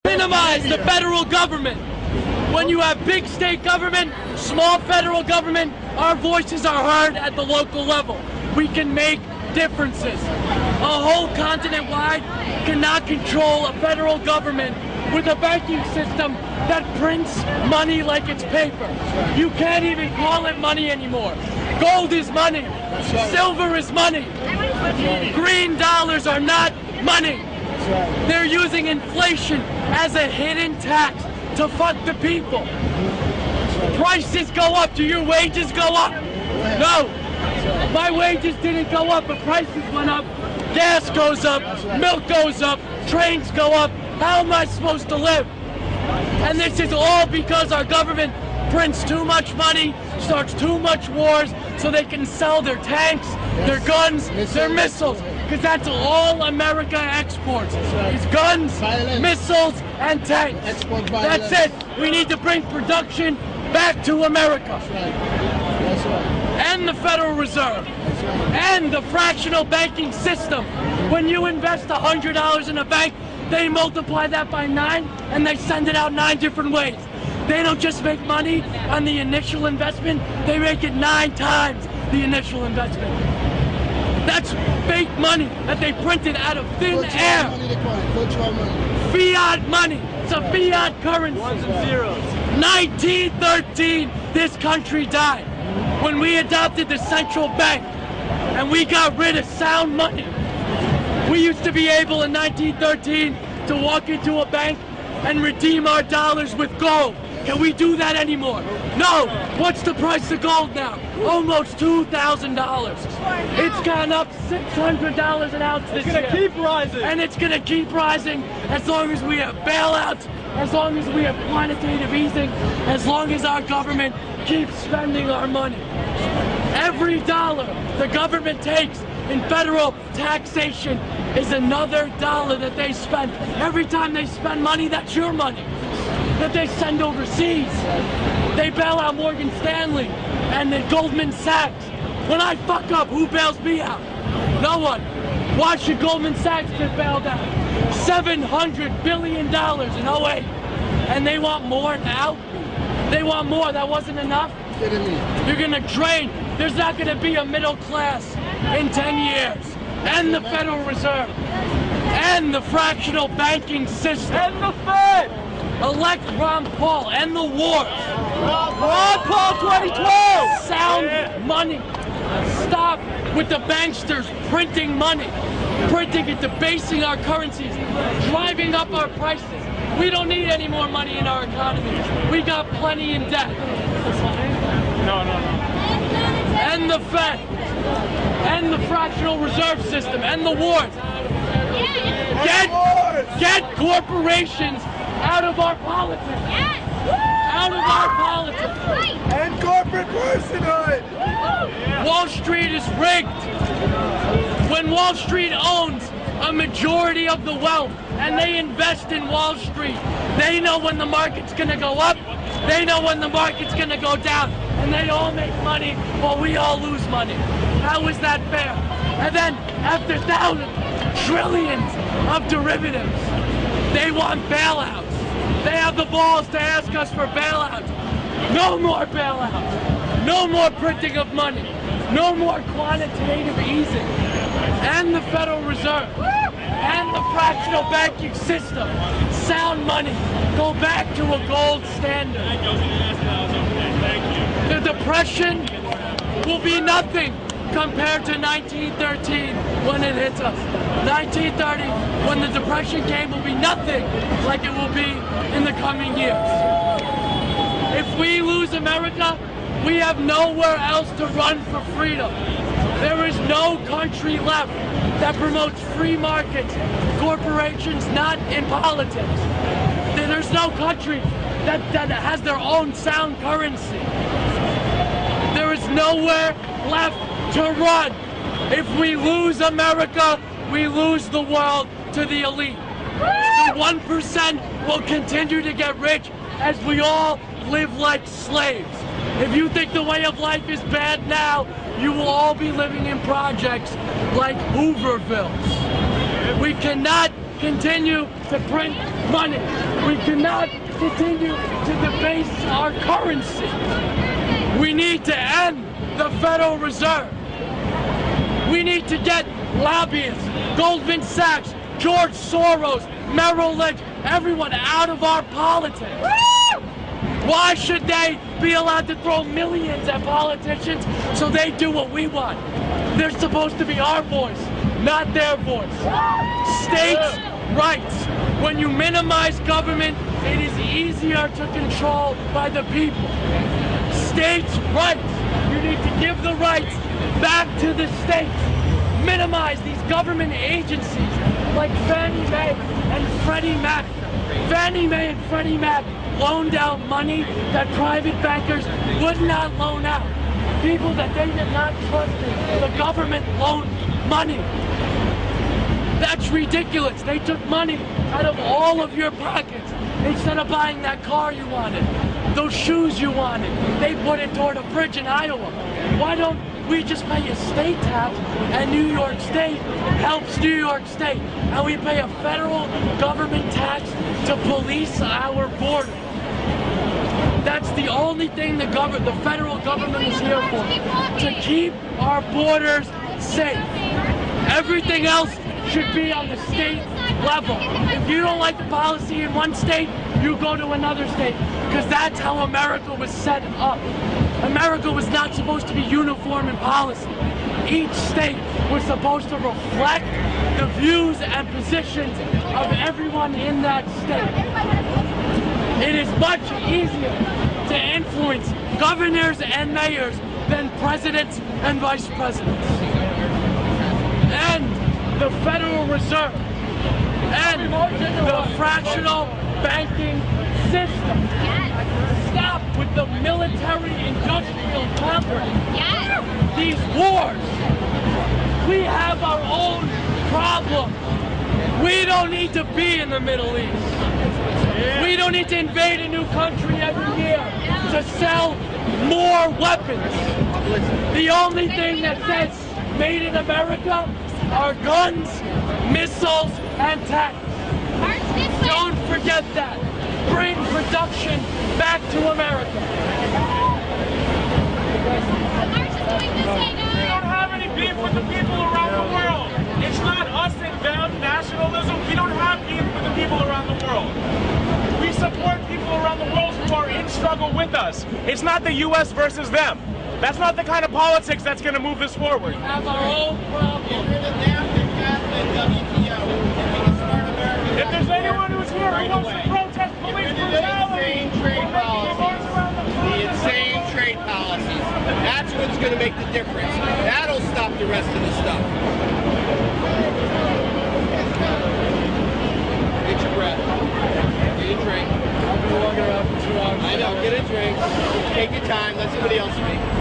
Minimize the federal government. When you have big state government, small federal government, our voices are heard at the local level. We can make differences. A whole continent wide cannot control a federal government with a banking system that prints money like it's paper. You can't even call it money anymore. Gold is money. Silver is money. Green dollars are not money. They're using inflation as a hidden tax to fuck the people. Prices go up. Do your wages go up? No. My wages didn't go up, but prices went up. Gas goes up. Milk goes up. Trains go up. How am I supposed to live? And this is all because our government prints too much money, starts too much wars, so they can sell their tanks, their guns, their missiles. Because that's all America exports. Is guns, missiles, and tanks. That's it. We need to bring production back to America. And the Federal Reserve. And the fractional banking system. When you invest $100 in a bank, they multiply that by 9 and they send it out 9 different ways. They don't just make money on the initial investment, they make it 9 times the initial investment. That's fake money that they printed out of thin air. Fiat money. It's a fiat currency. Ones and zeros. 1913, this country died when we adopted the central bank and we got rid of sound money. We used to be able in 1913 to walk into a bank and redeem our dollars with gold. Can we do that anymore? No. What's the price of gold now? Almost $2,000. It's gone up $600 an ounce this year. It's gonna keep rising. And it's gonna keep rising as long as we have bailouts, as long as we have quantitative easing, as long as our government keeps spending our money. Every dollar the government takes in federal taxation is another dollar that they spend. Every time they spend money, that's your money that they send overseas. They bail out Morgan Stanley and then Goldman Sachs. When I fuck up, who bails me out? No one. Why should Goldman Sachs get bailed out? $700 billion in 08. And they want more now? They want more. That wasn't enough? You're gonna drain. There's not gonna be a middle class in 10 years. And the Federal Reserve. And the fractional banking system. And the Fed. Elect Ron Paul. And the wars. Ron Paul 2012. Sound money. Stop with the banksters printing money. Printing and debasing our currencies. Driving up our prices. We don't need any more money in our economy. We got plenty in debt. No. And the Fed. And the fractional reserve system. And the wars. Get corporations out of our politics. Out of our politics. And corporate personhood. Wall Street is rigged. When Wall Street owns a majority of the wealth and they invest in Wall Street, they know when the market's gonna go up, they know when the market's gonna go down, and they all make money while we all lose money. How is that fair? And then after thousands, trillions of derivatives, they want bailouts. They have the balls to ask us for bailouts. No more bailouts. No more printing of money. No more quantitative easing. And the Federal Reserve. And the fractional banking system. Sound money. Go back to a gold standard. The Depression will be nothing compared to 1913 when it hits us. 1930, when the Depression came, will be nothing like it will be in the coming years. If we lose America, we have nowhere else to run for freedom. There is no country left that promotes free markets, corporations, not in politics. There's no country that has their own sound currency. There is nowhere left to run. If we lose America, we lose the world to the elite. The 1% will continue to get rich as we all live like slaves. If you think the way of life is bad now, you will all be living in projects like Hoovervilles. We cannot continue to print money. We cannot continue to debase our currency. We need to end the Federal Reserve. We need to get lobbyists, Goldman Sachs, George Soros, Merrill Lynch, everyone out of our politics. Why should they be allowed to throw millions at politicians so they do what we want? They're supposed to be our voice, not their voice. States' rights. When you minimize government, it is easier to control by the people. States' rights. You need to give the rights back to the states. Minimize these government agencies like Fannie Mae and Freddie Mac. Fannie Mae and Freddie Mac loaned out money that private bankers would not loan out. People that they did not trust in, the government loaned money. That's ridiculous. They took money out of all of your pockets instead of buying that car you wanted, those shoes you wanted. They put it toward a bridge in Iowa. Why don't we just pay a state tax and New York State helps New York State, and we pay a federal government tax to police our border? That's the only thing the federal government is here for, to keep our borders safe. Everything else should be on the state level. If you don't like the policy in one state, you go to another state, because that's how America was set up. America was not supposed to be uniform in policy. Each state was supposed to reflect the views and positions of everyone in that state. It is much easier to influence governors and mayors than presidents and vice presidents. And the Federal Reserve and the fractional banking system. Stop with the military-industrial complex. These wars. We have our own problem. We don't need to be in the Middle East. We don't need to invade a new country every year to sell more weapons. The only thing that says made in America are guns, missiles, and tanks. Don't forget that. Bring production back to America. We don't have any beef with the people around the world. It's not us and them, nationalism. We don't have beef with the people around the world. We support people around the world who are in struggle with us. It's not the U.S. versus them. That's not the kind of politics that's going to move this forward. We have our own problem. If there's anyone who's here who wants to protest police brutality, the insane trade policies. That's what's going to make the difference. That'll stop the rest of the stuff. Get your breath. Get a drink. I know, get a drink. Take your time. Let somebody else speak.